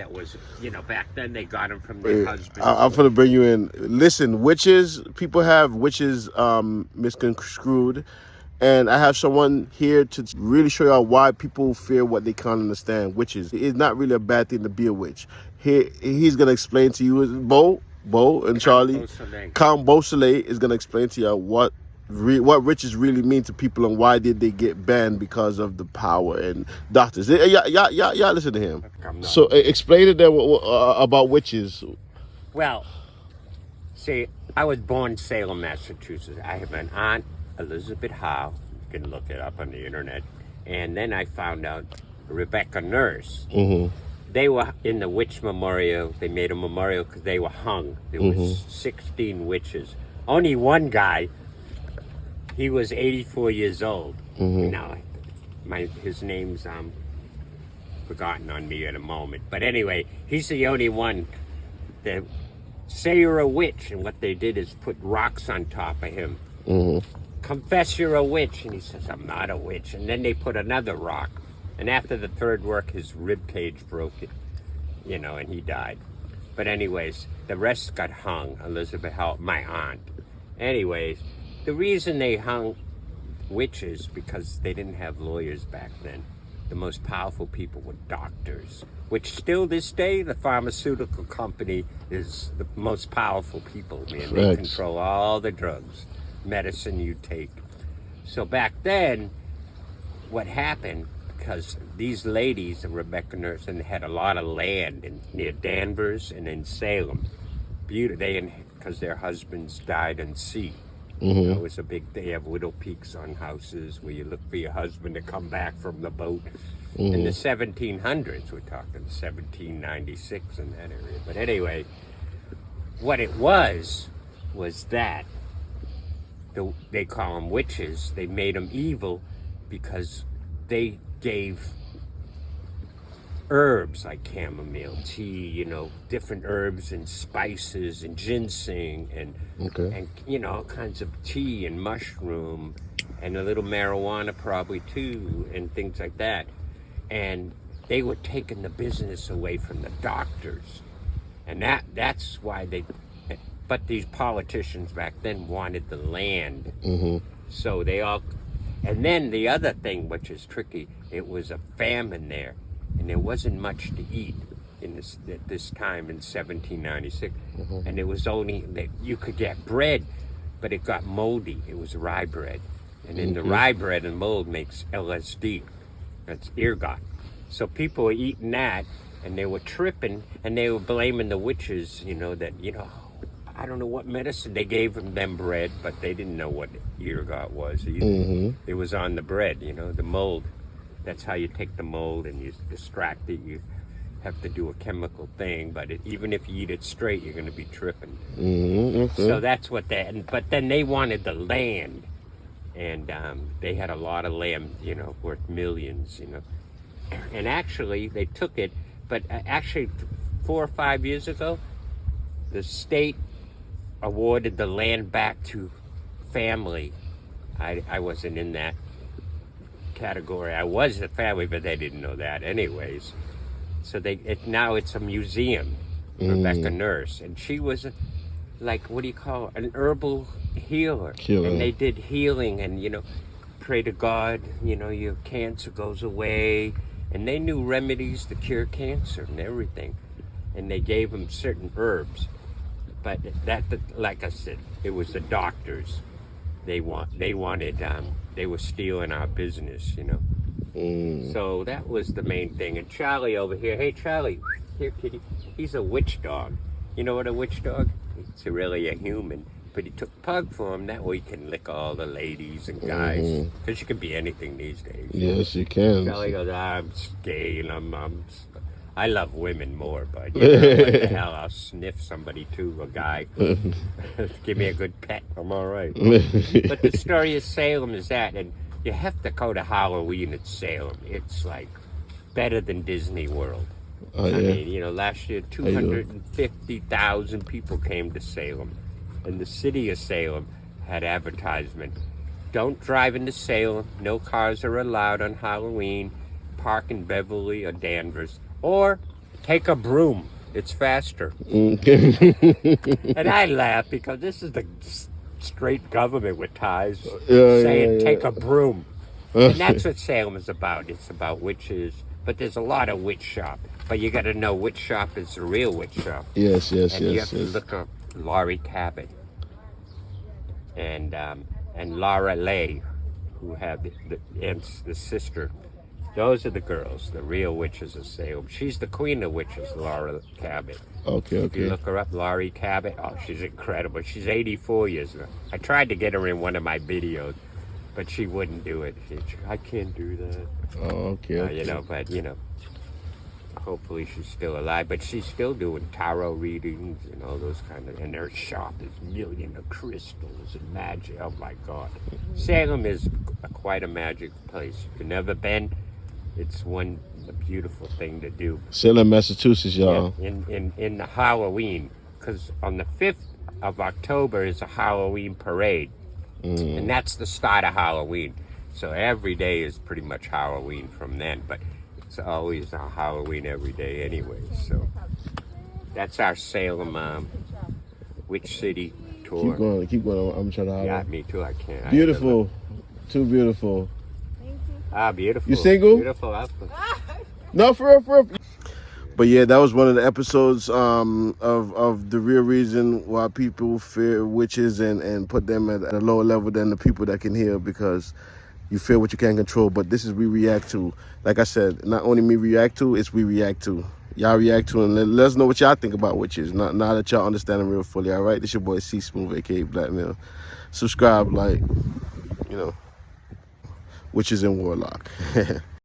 That was, back then they got them from their husbands. I'm gonna bring you in. Listen, witches. People have witches misconstrued, and I have someone here to really show y'all why people fear what they can't understand. Witches. It's not really a bad thing to be a witch. He's gonna explain to you. Bo and Charlie. Count Bo Soleil is gonna explain to y'all what witches really mean to people and why did they get banned because of the power and doctors. Yeah, listen to him. So explain to them about witches. Well, see, I was born in Salem, Massachusetts. I have an aunt, Elizabeth Howe. You can look it up on the internet. And then I found out Rebecca Nurse. Mm-hmm. They were in the witch memorial. They made a memorial because they were hung. There was 16 witches. Only one guy, he was 84 years old. Now, his name's forgotten on me at a moment. But anyway, he's the only one that say you're a witch. And what they did is put rocks on top of him. Confess you're a witch. And he says, I'm not a witch. And then they put another rock. And after the third work, his rib cage broke it, and he died. But anyways, the rest got hung. Elizabeth Howe, my aunt. Anyways, the reason they hung witches because they didn't have lawyers back then. The most powerful people were doctors, which still this day, the pharmaceutical company is the most powerful people, man. They control all the drugs, medicine you take. So back then, what happened, because these ladies, Rebecca Nurse, and had a lot of land near Danvers and in Salem. Because their husbands died in sea. It was a big, they have widow peaks on houses where you look for your husband to come back from the boat. In the 1700s, we're talking 1796 in that area. But anyway, what it was that they call them witches. They made them evil because they gave herbs like chamomile tea, different herbs and spices and ginseng and all kinds of tea and mushroom and a little marijuana probably too and things like that. And they were taking the business away from the doctors. And that's why but these politicians back then wanted the land. So they all, and then the other thing, which is tricky, it was a famine there, and there wasn't much to eat at this time in 1796. And it was only that you could get bread, but it got moldy. It was rye bread, and in the rye bread and mold makes LSD. That's ergot. So people were eating that, and they were tripping, and they were blaming the witches. I don't know what medicine they gave them bread, but they didn't know what ergot was either. It was on the bread, the mold. That's how you take the mold and you extract it. You have to do a chemical thing, but even if you eat it straight, you're going to be tripping. So that's what but then they wanted the land, and they had a lot of land, worth millions, And actually, they took it, but actually 4 or 5 years ago, the state awarded the land back to family. I wasn't in that category. I was a family, but they didn't know that anyways. So now it's a museum, Rebecca Nurse. And she was an herbal healer. And they did healing and, pray to God, your cancer goes away. And they knew remedies to cure cancer and everything. And they gave them certain herbs. But like I said, it was the doctors. They were stealing our business, So that was the main thing. And Charlie over here, hey Charlie, here kitty, he's a witch dog. You know what a witch dog? It's really a human. But he took Pug for him, that way he can lick all the ladies and guys. Because you can be anything these days. Yes, you can. Charlie goes, I'm gay and I love women more, but what the hell, I'll sniff somebody too, a guy. Give me a good pet, I'm all right. But the story of Salem is that, and you have to go to Halloween at Salem. It's like better than Disney World. I mean, last year 250,000 people came to Salem. And the city of Salem had advertisement. Don't drive into Salem. No cars are allowed on Halloween. Park in Beverly or Danvers. Or Take a broom. It's faster. Okay. And I laugh because this is the straight government with ties Yeah, saying, yeah. take a broom. And that's what Salem is about. It's about witches. But there's a lot of witch shop. But you got to know which shop is the real witch shop. Yes, yes, And you yes, have to yes. look up Laurie Cabot and Laura Lay, who have the sister. Those are the girls, the real witches of Salem. She's the queen of witches, Laura Cabot. Okay, If you okay. look her up, Laurie Cabot, oh, she's incredible. She's 84 years old. I tried to get her in one of my videos, but she wouldn't do it. I can't do that. Oh, okay, okay. You know, but, you know, hopefully she's still alive. But she's still doing tarot readings and all those kind of, and her shop is million of crystals and magic. Oh, my God. Salem is quite a magic place. If you've never been, it's a beautiful thing to do. Salem, Massachusetts, y'all. Yeah, in the Halloween, because on the 5th of October is a Halloween parade, and that's the start of Halloween. So every day is pretty much Halloween from then, but it's always a Halloween every day anyway. So that's our Salem Witch City tour. Keep going. I'm trying to holler. Yeah, me too. I can't. Beautiful, too beautiful. Beautiful. You single? Beautiful. No, for real. But yeah, that was one of the episodes of the real reason why people fear witches and put them at a lower level than the people that can heal, because you fear what you can't control. But this is we react to. Like I said, not only me react to, it's we react to. Y'all react to, and let us know what y'all think about witches. Now that y'all understand them real fully, all right? This your boy C Smooth, aka Blackmail. Subscribe, like, you know, witches and warlock.